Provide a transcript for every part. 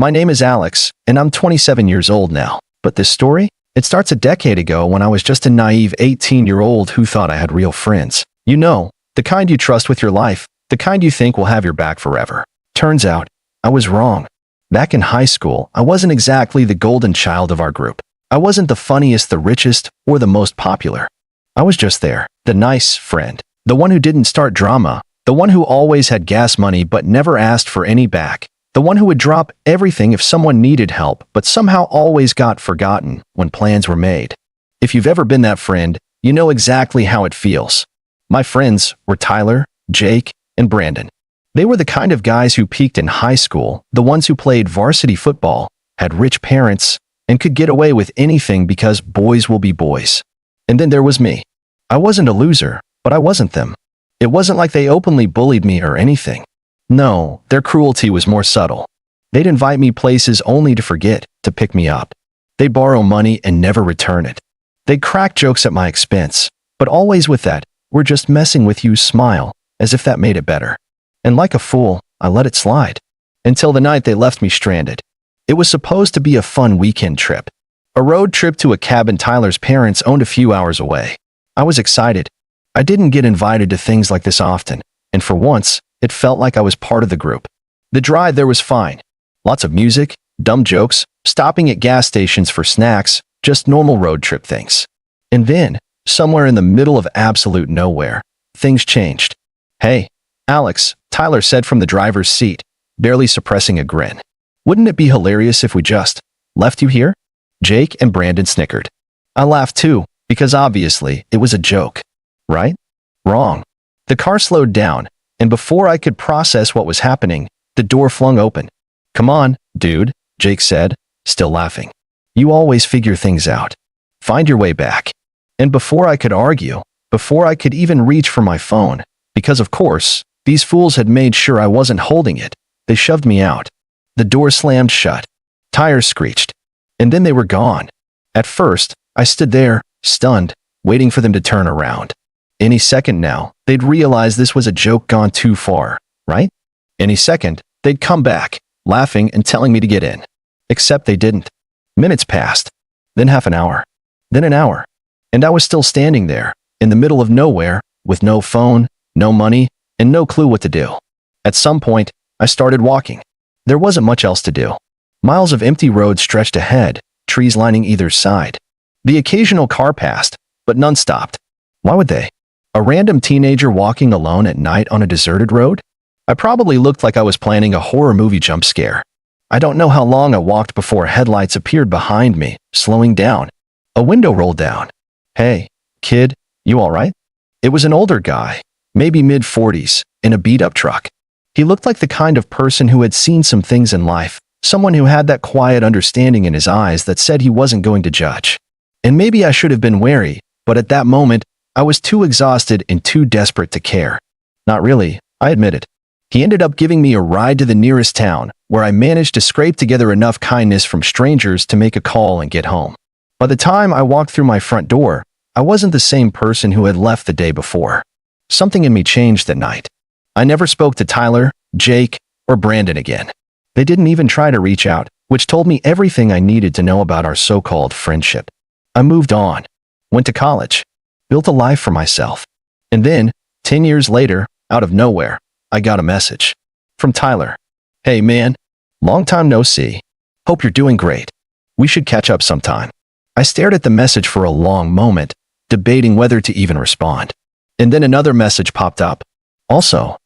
My name is Alex, and I'm 27 years old now. But this story? It starts a decade ago when I was just a naive 18-year-old who thought I had real friends. You know, the kind you trust with your life, the kind you think will have your back forever. Turns out, I was wrong. Back in high school, I wasn't exactly the golden child of our group. I wasn't the funniest, the richest, or the most popular. I was just there, the nice friend, the one who didn't start drama, the one who always had gas money but never asked for any back, the one who would drop everything if someone needed help but somehow always got forgotten when plans were made. If you've ever been that friend, you know exactly how it feels. My friends were Tyler, Jake, and Brandon. They were the kind of guys who peaked in high school, the ones who played varsity football, had rich parents, and could get away with anything because boys will be boys. And then there was me. I wasn't a loser, but I wasn't them. It wasn't like they openly bullied me or anything. No, their cruelty was more subtle. They'd invite me places only to forget to pick me up. They'd borrow money and never return it. They'd crack jokes at my expense, but always with that, "We're just messing with you" smile, as if that made it better. And like a fool, I let it slide. Until the night they left me stranded. It was supposed to be a fun weekend trip. A road trip to a cabin Tyler's parents owned a few hours away. I was excited. I didn't get invited to things like this often, and for once, it felt like I was part of the group. The drive there was fine. Lots of music, dumb jokes, stopping at gas stations for snacks, just normal road trip things. And then, somewhere in the middle of absolute nowhere, things changed. "Hey, Alex," Tyler said from the driver's seat, barely suppressing a grin. "Wouldn't it be hilarious if we just left you here?" Jake and Brandon snickered. I laughed too, because obviously it was a joke. Right? Wrong. The car slowed down, and before I could process what was happening, the door flung open. "Come on, dude," Jake said, still laughing. "You always figure things out. Find your way back." And before I could argue, before I could even reach for my phone, because of course, these fools had made sure I wasn't holding it, they shoved me out. The door slammed shut. Tires screeched. And then they were gone. At first, I stood there, stunned, waiting for them to turn around. Any second now, they'd realize this was a joke gone too far, right? Any second, they'd come back, laughing and telling me to get in. Except they didn't. Minutes passed. Then half an hour. Then an hour. And I was still standing there, in the middle of nowhere, with no phone, no money, and no clue what to do. At some point, I started walking. There wasn't much else to do. Miles of empty road stretched ahead, trees lining either side. The occasional car passed, but none stopped. Why would they? A random teenager walking alone at night on a deserted road? I probably looked like I was planning a horror movie jump scare. I don't know how long I walked before headlights appeared behind me, slowing down. A window rolled down. "Hey, kid, you all right?" It was an older guy, maybe mid-40s, in a beat-up truck. He looked like the kind of person who had seen some things in life, someone who had that quiet understanding in his eyes that said he wasn't going to judge. And maybe I should have been wary, but at that moment, I was too exhausted and too desperate to care. Not really, I admitted. He ended up giving me a ride to the nearest town, where I managed to scrape together enough kindness from strangers to make a call and get home. By the time I walked through my front door, I wasn't the same person who had left the day before. Something in me changed that night. I never spoke to Tyler, Jake, or Brandon again. They didn't even try to reach out, which told me everything I needed to know about our so-called friendship. I moved on, went to college, built a life for myself. And then, 10 years later, out of nowhere, I got a message. From Tyler. "Hey man, long time no see. Hope you're doing great. We should catch up sometime." I stared at the message for a long moment, debating whether to even respond. And then another message popped up. "Also,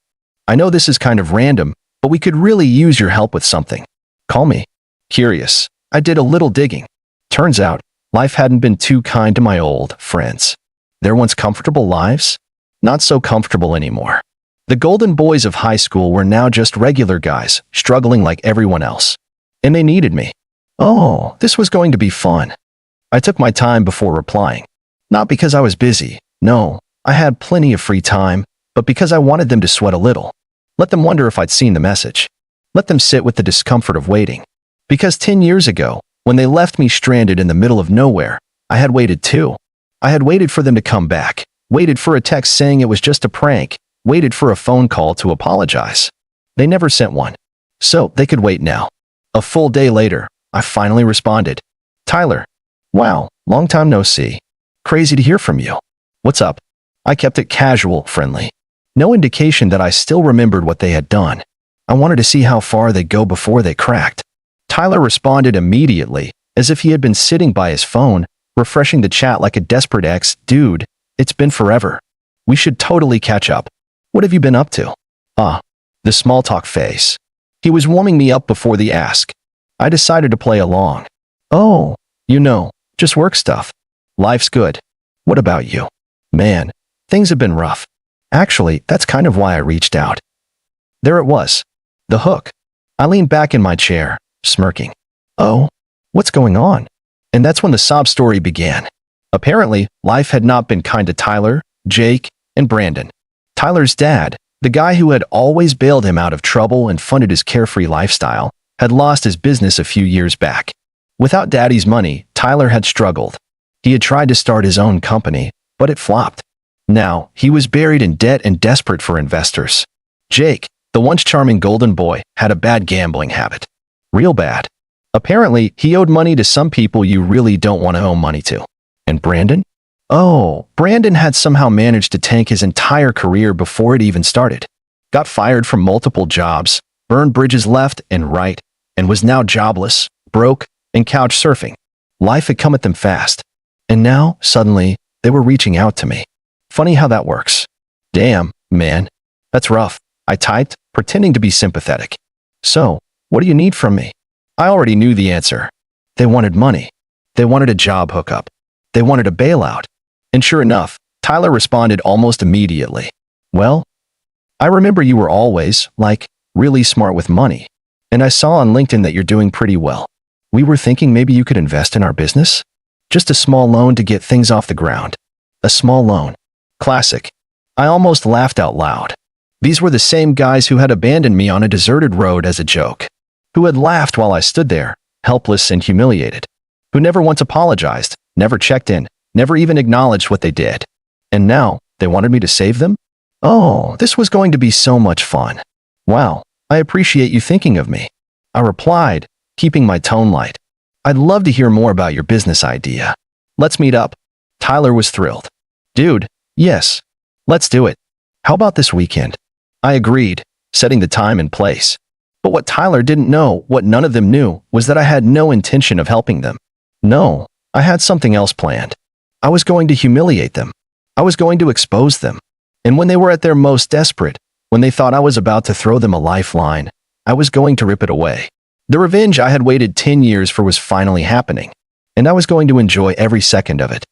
I know this is kind of random, but we could really use your help with something. Call me." Curious, I did a little digging. Turns out, life hadn't been too kind to my old friends. Their once comfortable lives? Not so comfortable anymore. The golden boys of high school were now just regular guys, struggling like everyone else. And they needed me. Oh, this was going to be fun. I took my time before replying. Not because I was busy, no, I had plenty of free time, but because I wanted them to sweat a little. Let them wonder if I'd seen the message. Let them sit with the discomfort of waiting. Because 10 years ago, when they left me stranded in the middle of nowhere, I had waited too. I had waited for them to come back, waited for a text saying it was just a prank, waited for a phone call to apologize. They never sent one. So they could wait now. A full day later, I finally responded. Tyler, wow, long time no see. Crazy to hear from you. What's up? I kept it casual, friendly. No indication that I still remembered what they had done. I wanted to see how far they'd go before they cracked. Tyler responded immediately, as if he had been sitting by his phone, refreshing the chat like a desperate ex. Dude, it's been forever. We should totally catch up. What have you been up to? The small talk face. He was warming me up before the ask. I decided to play along. Oh, just work stuff. Life's good. What about you? Man, things have been rough. Actually, that's kind of why I reached out. There it was. The hook. I leaned back in my chair, smirking. Oh, what's going on? And that's when the sob story began. Apparently, life had not been kind to Tyler, Jake, and Brandon. Tyler's dad, the guy who had always bailed him out of trouble and funded his carefree lifestyle, had lost his business a few years back. Without Daddy's money, Tyler had struggled. He had tried to start his own company, but it flopped. Now, he was buried in debt and desperate for investors. Jake, the once charming golden boy, had a bad gambling habit. Real bad. Apparently, he owed money to some people you really don't want to owe money to. And Brandon? Oh, Brandon had somehow managed to tank his entire career before it even started. Got fired from multiple jobs, burned bridges left and right, and was now jobless, broke, and couch surfing. Life had come at them fast. And now, suddenly, they were reaching out to me. Funny how that works. Damn, man. That's rough, I typed, pretending to be sympathetic. So, what do you need from me? I already knew the answer. They wanted money. They wanted a job hookup. They wanted a bailout. And sure enough, Tyler responded almost immediately. Well, I remember you were always, really smart with money. And I saw on LinkedIn that you're doing pretty well. We were thinking maybe you could invest in our business? Just a small loan to get things off the ground. A small loan. Classic. I almost laughed out loud. These were the same guys who had abandoned me on a deserted road as a joke. Who had laughed while I stood there, helpless and humiliated. Who never once apologized, never checked in, never even acknowledged what they did. And now, they wanted me to save them? Oh, this was going to be so much fun. Wow, I appreciate you thinking of me. I replied, keeping my tone light. I'd love to hear more about your business idea. Let's meet up. Tyler was thrilled. Dude, yes. Let's do it. How about this weekend? I agreed, setting the time and place. But what Tyler didn't know, what none of them knew, was that I had no intention of helping them. No, I had something else planned. I was going to humiliate them. I was going to expose them. And when they were at their most desperate, when they thought I was about to throw them a lifeline, I was going to rip it away. The revenge I had waited 10 years for was finally happening, and I was going to enjoy every second of it.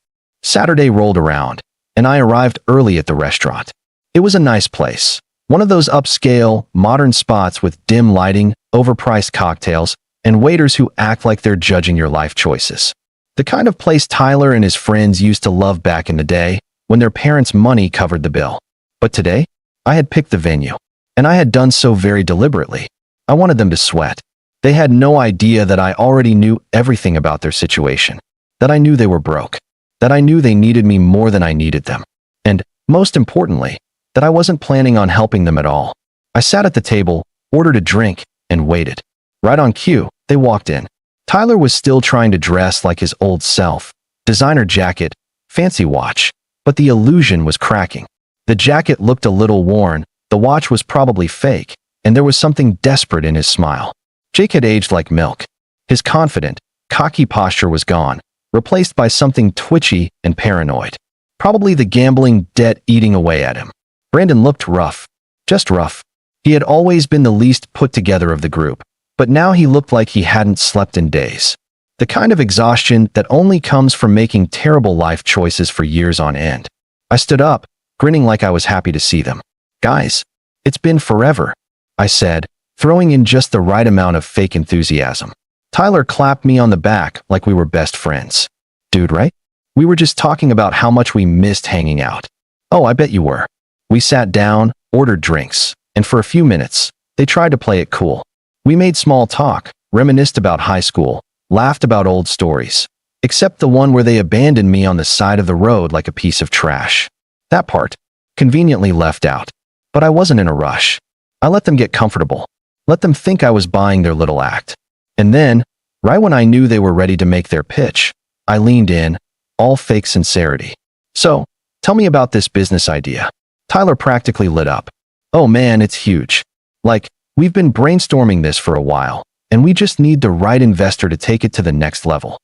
Saturday rolled around, and I arrived early at the restaurant. It was a nice place, one of those upscale, modern spots with dim lighting, overpriced cocktails, and waiters who act like they're judging your life choices. The kind of place Tyler and his friends used to love back in the day, when their parents' money covered the bill. But today, I had picked the venue, and I had done so very deliberately. I wanted them to sweat. They had no idea that I already knew everything about their situation, that I knew they were broke, that I knew they needed me more than I needed them, and, most importantly, that I wasn't planning on helping them at all. I sat at the table, ordered a drink, and waited. Right on cue, they walked in. Tyler was still trying to dress like his old self. Designer jacket, fancy watch, but the illusion was cracking. The jacket looked a little worn, the watch was probably fake, and there was something desperate in his smile. Jake had aged like milk. His confident, cocky posture was gone, replaced by something twitchy and paranoid. Probably the gambling debt eating away at him. Brandon looked rough. Just rough. He had always been the least put together of the group, but now he looked like he hadn't slept in days. The kind of exhaustion that only comes from making terrible life choices for years on end. I stood up, grinning like I was happy to see them. Guys, it's been forever, I said, throwing in just the right amount of fake enthusiasm. Tyler clapped me on the back like we were best friends. Dude, right? We were just talking about how much we missed hanging out. Oh, I bet you were. We sat down, ordered drinks, and for a few minutes, they tried to play it cool. We made small talk, reminisced about high school, laughed about old stories, except the one where they abandoned me on the side of the road like a piece of trash. That part, conveniently left out. But I wasn't in a rush. I let them get comfortable. Let them think I was buying their little act. And then, right when I knew they were ready to make their pitch, I leaned in, all fake sincerity. So, tell me about this business idea. Tyler practically lit up. Oh man, it's huge. Like, we've been brainstorming this for a while, and we just need the right investor to take it to the next level.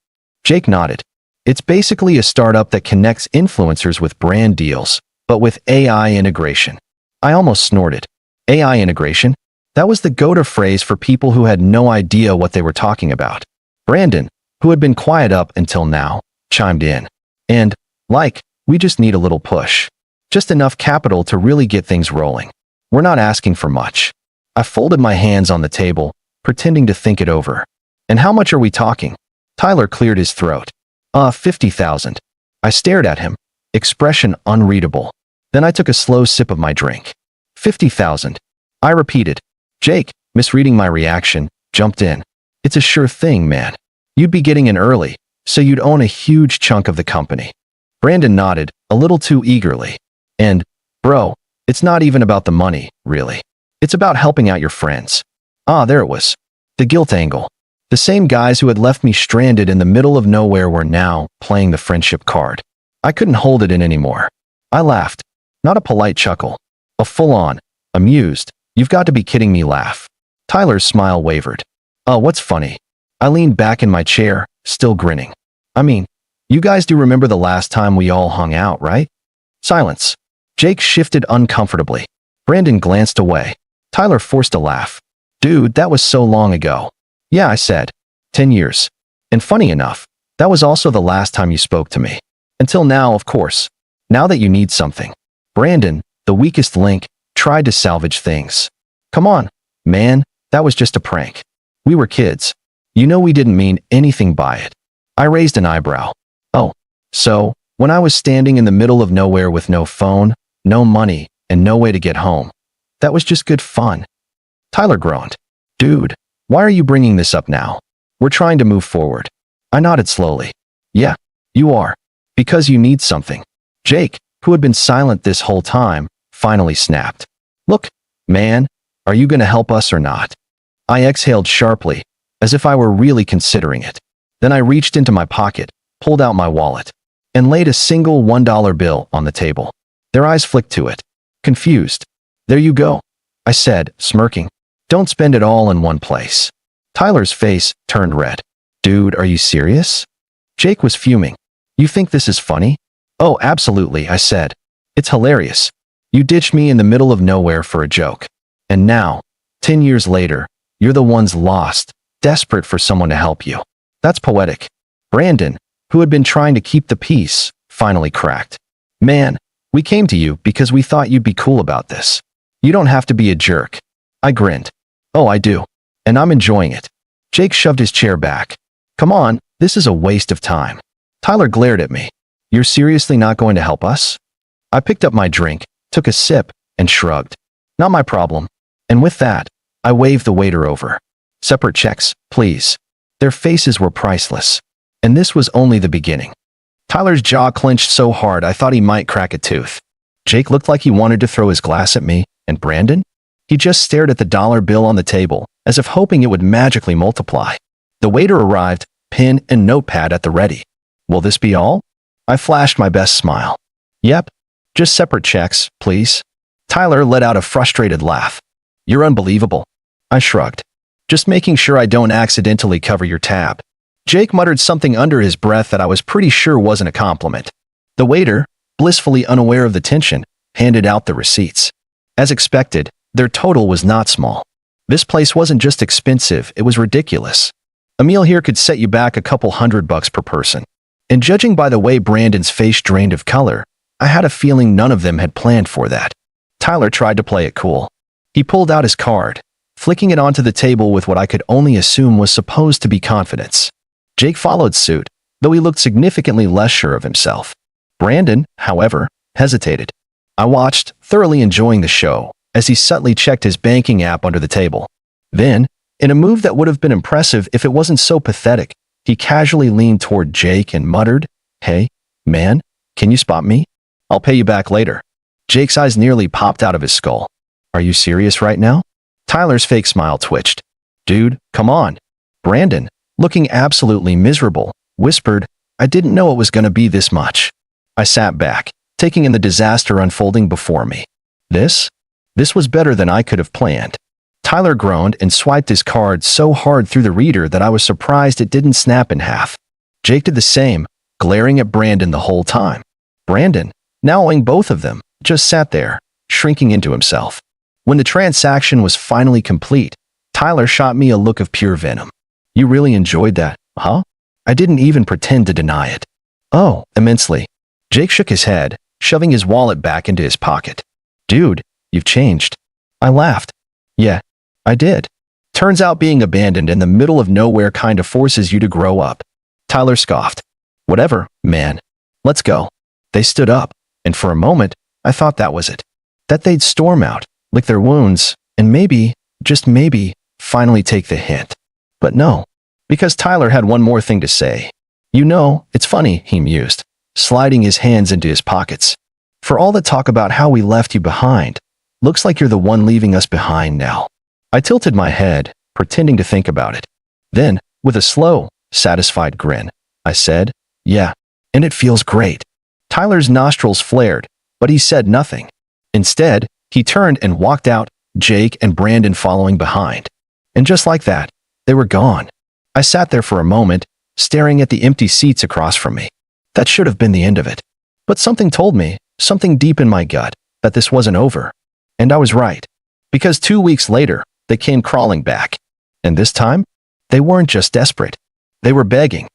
Jake nodded. It's basically a startup that connects influencers with brand deals, but with AI integration. I almost snorted. AI integration? That was the go-to phrase for people who had no idea what they were talking about. Brandon, who had been quiet up until now, chimed in. And, we just need a little push. Just enough capital to really get things rolling. We're not asking for much. I folded my hands on the table, pretending to think it over. And how much are we talking? Tyler cleared his throat. 50,000. I stared at him, expression unreadable. Then I took a slow sip of my drink. 50,000. I repeated. Jake, misreading my reaction, jumped in. It's a sure thing, man. You'd be getting in early, so you'd own a huge chunk of the company. Brandon nodded, a little too eagerly. And, bro, it's not even about the money, really. It's about helping out your friends. There it was. The guilt angle. The same guys who had left me stranded in the middle of nowhere were now playing the friendship card. I couldn't hold it in anymore. I laughed. Not a polite chuckle. A full-on, amused, you've got to be kidding me laugh. Tyler's smile wavered. What's funny? I leaned back in my chair, still grinning. I mean, you guys do remember the last time we all hung out, right? Silence. Jake shifted uncomfortably. Brandon glanced away. Tyler forced a laugh. Dude, that was so long ago. Yeah, I said. 10 years. And funny enough, that was also the last time you spoke to me. Until now, of course. Now that you need something. Brandon, the weakest link, tried to salvage things. Come on, man, that was just a prank. We were kids. You know we didn't mean anything by it. I raised an eyebrow. Oh, so, when I was standing in the middle of nowhere with no phone, no money, and no way to get home, that was just good fun. Tyler groaned. Dude, why are you bringing this up now? We're trying to move forward. I nodded slowly. Yeah, you are. Because you need something. Jake, who had been silent this whole time, finally snapped. Look, man, are you going to help us or not? I exhaled sharply, as if I were really considering it. Then I reached into my pocket, pulled out my wallet, and laid a single $1 bill on the table. Their eyes flicked to it. Confused. There you go, I said, smirking. Don't spend it all in one place. Tyler's face turned red. Dude, are you serious? Jake was fuming. You think this is funny? Oh, absolutely, I said. It's hilarious. You ditched me in the middle of nowhere for a joke. And now, 10 years later, you're the ones lost, desperate for someone to help you. That's poetic. Brandon, who had been trying to keep the peace, finally cracked. Man, we came to you because we thought you'd be cool about this. You don't have to be a jerk. I grinned. Oh, I do. And I'm enjoying it. Jake shoved his chair back. Come on, this is a waste of time. Tyler glared at me. You're seriously not going to help us? I picked up my drink, took a sip, and shrugged. Not my problem. And with that, I waved the waiter over. Separate checks, please. Their faces were priceless. And this was only the beginning. Tyler's jaw clenched so hard I thought he might crack a tooth. Jake looked like he wanted to throw his glass at me, and Brandon? He just stared at the dollar bill on the table, as if hoping it would magically multiply. The waiter arrived, pen and notepad at the ready. Will this be all? I flashed my best smile. Yep. Just separate checks, please. Tyler let out a frustrated laugh. You're unbelievable. I shrugged. Just making sure I don't accidentally cover your tab. Jake muttered something under his breath that I was pretty sure wasn't a compliment. The waiter, blissfully unaware of the tension, handed out the receipts. As expected, their total was not small. This place wasn't just expensive, it was ridiculous. A meal here could set you back a couple $100 per person. And judging by the way Brandon's face drained of color, I had a feeling none of them had planned for that. Tyler tried to play it cool. He pulled out his card, flicking it onto the table with what I could only assume was supposed to be confidence. Jake followed suit, though he looked significantly less sure of himself. Brandon, however, hesitated. I watched, thoroughly enjoying the show, as he subtly checked his banking app under the table. Then, in a move that would have been impressive if it wasn't so pathetic, he casually leaned toward Jake and muttered, Hey, man, can you spot me? I'll pay you back later. Jake's eyes nearly popped out of his skull. Are you serious right now? Tyler's fake smile twitched. Dude, come on. Brandon, looking absolutely miserable, whispered, "I didn't know it was going to be this much." I sat back, taking in the disaster unfolding before me. This was better than I could have planned. Tyler groaned and swiped his card so hard through the reader that I was surprised it didn't snap in half. Jake did the same, glaring at Brandon the whole time. Brandon, now owing both of them, just sat there, shrinking into himself. When the transaction was finally complete, Tyler shot me a look of pure venom. "You really enjoyed that, huh?" I didn't even pretend to deny it. "Oh, immensely." Jake shook his head, shoving his wallet back into his pocket. "Dude, you've changed." I laughed. "Yeah, I did. Turns out being abandoned in the middle of nowhere kind of forces you to grow up." Tyler scoffed. "Whatever, man. Let's go." They stood up, and for a moment, I thought that was it. That they'd storm out, lick their wounds, and maybe, just maybe, finally take the hint. But no, because Tyler had one more thing to say. "You know, it's funny," he mused, sliding his hands into his pockets. "For all the talk about how we left you behind, looks like you're the one leaving us behind now." I tilted my head, pretending to think about it. Then, with a slow, satisfied grin, I said, "Yeah, and it feels great." Tyler's nostrils flared, but he said nothing. Instead, he turned and walked out, Jake and Brandon following behind. And just like that, they were gone. I sat there for a moment, staring at the empty seats across from me. That should have been the end of it. But something told me, something deep in my gut, that this wasn't over. And I was right. Because 2 weeks later, they came crawling back. And this time, they weren't just desperate. They were begging.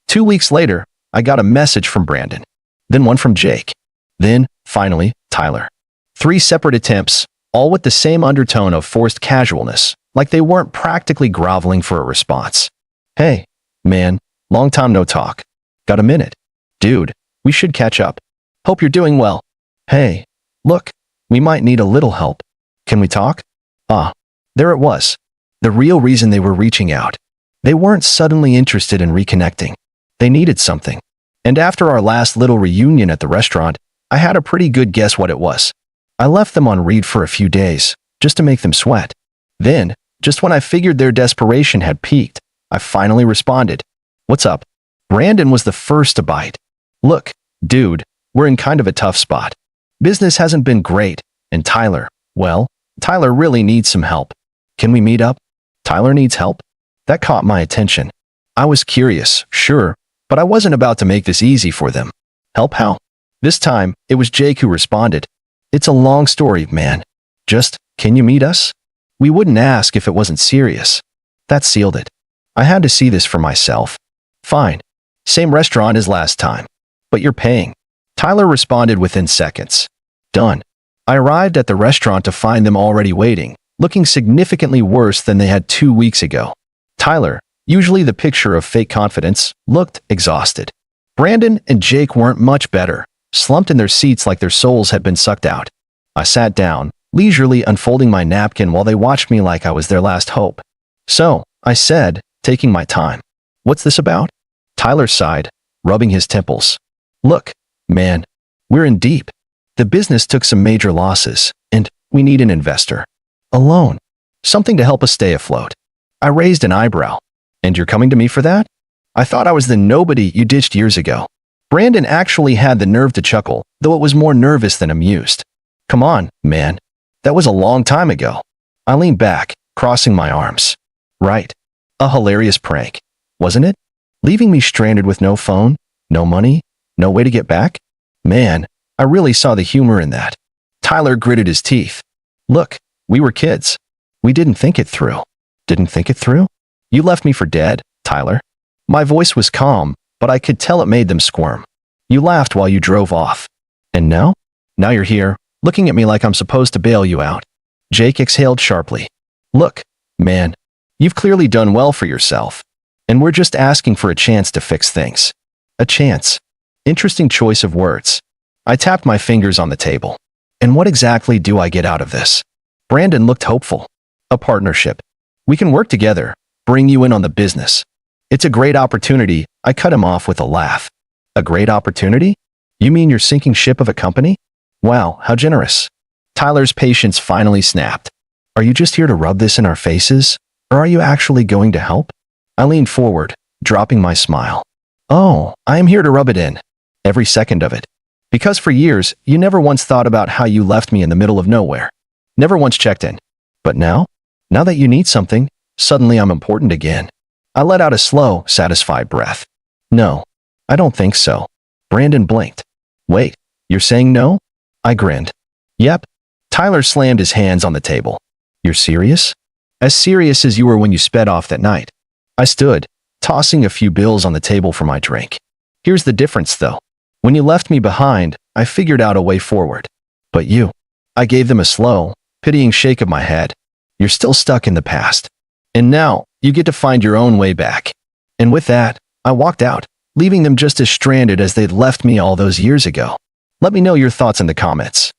2 weeks later, I got a message from Brandon. Then one from Jake. Then, finally, Tyler. 3 separate attempts, all with the same undertone of forced casualness, like they weren't practically groveling for a response. "Hey, man, long time no talk. Got a minute? Dude, we should catch up. Hope you're doing well. Hey, look, we might need a little help. Can we talk?" Ah, there it was. The real reason they were reaching out. They weren't suddenly interested in reconnecting. They needed something. And after our last little reunion at the restaurant, I had a pretty good guess what it was. I left them on read for a few days, just to make them sweat. Then, just when I figured their desperation had peaked, I finally responded. "What's up?" Brandon was the first to bite. "Look, dude, we're in kind of a tough spot. Business hasn't been great, and Tyler really needs some help. Can we meet up?" Tyler needs help? That caught my attention. I was curious, sure, but I wasn't about to make this easy for them. Help how? This time, it was Jake who responded. "It's a long story, man. Just, can you meet us?" We wouldn't ask if it wasn't serious. That sealed it. I had to see this for myself. "Fine. Same restaurant as last time. But you're paying." Tyler responded within seconds. "Done." I arrived at the restaurant to find them already waiting, looking significantly worse than they had 2 weeks ago. Tyler, usually the picture of fake confidence, looked exhausted. Brandon and Jake weren't much better, slumped in their seats like their souls had been sucked out. I sat down, leisurely unfolding my napkin while they watched me like I was their last hope. "So," I said, taking my time. "What's this about?" Tyler sighed, rubbing his temples. "Look, man, we're in deep. The business took some major losses, and we need an investor. A loan. Something to help us stay afloat." I raised an eyebrow. "And you're coming to me for that? I thought I was the nobody you ditched years ago." Brandon actually had the nerve to chuckle, though it was more nervous than amused. "Come on, man. That was a long time ago." I leaned back, crossing my arms. "Right. A hilarious prank, wasn't it? Leaving me stranded with no phone, no money, no way to get back? Man, I really saw the humor in that." Tyler gritted his teeth. "Look, we were kids. We didn't think it through." "Didn't think it through? You left me for dead, Tyler." My voice was calm, but I could tell it made them squirm. "You laughed while you drove off. And now? Now you're here, looking at me like I'm supposed to bail you out." Jake exhaled sharply. "Look, man, you've clearly done well for yourself. And we're just asking for a chance to fix things." A chance. Interesting choice of words. I tapped my fingers on the table. "And what exactly do I get out of this?" Brandon looked hopeful. "A partnership. We can work together, bring you in on the business." "It's a great opportunity," I cut him off with a laugh. "A great opportunity? You mean your sinking ship of a company? Wow, how generous." Tyler's patience finally snapped. "Are you just here to rub this in our faces? Or are you actually going to help?" I leaned forward, dropping my smile. Oh, I am here to rub it in. Every second of it. Because for years, you never once thought about how you left me in the middle of nowhere. Never once checked in. But now? Now that you need something, suddenly I'm important again. I let out a slow, satisfied breath. No, I don't think so. Brandon blinked. Wait, you're saying no? I grinned. Yep. Tyler slammed his hands on the table. You're serious? As serious as you were when you sped off that night. I stood, tossing a few bills on the table for my drink. Here's the difference, though. When you left me behind, I figured out a way forward. But you. I gave them a slow, pitying shake of my head. You're still stuck in the past. And now, you get to find your own way back. And with that, I walked out, leaving them just as stranded as they'd left me all those years ago. Let me know your thoughts in the comments.